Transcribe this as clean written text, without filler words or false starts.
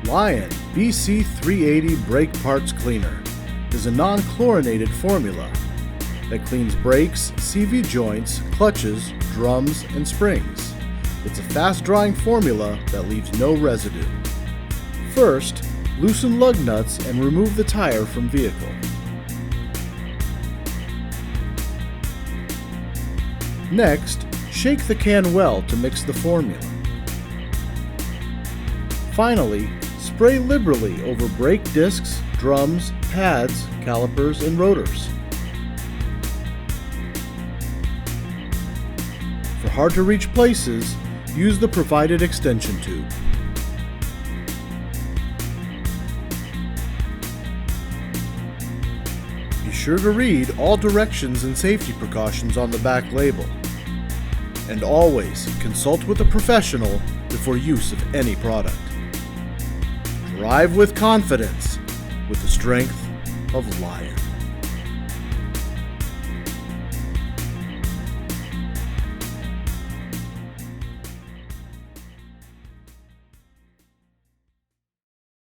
Lion BC380 Brake Parts Cleaner is a non-chlorinated formula that cleans brakes, CV joints, clutches, drums, and springs. It's a fast-drying formula that leaves no residue. First, loosen lug nuts and remove the tire from vehicle. Next, shake the can well to mix the formula. Finally, spray liberally over brake discs, drums, pads, calipers, and rotors. For hard-to-reach places, use the provided extension tube. Be sure to read all directions and safety precautions on the back label. And always consult with a professional before use of any product. Drive with confidence with the strength of Lion.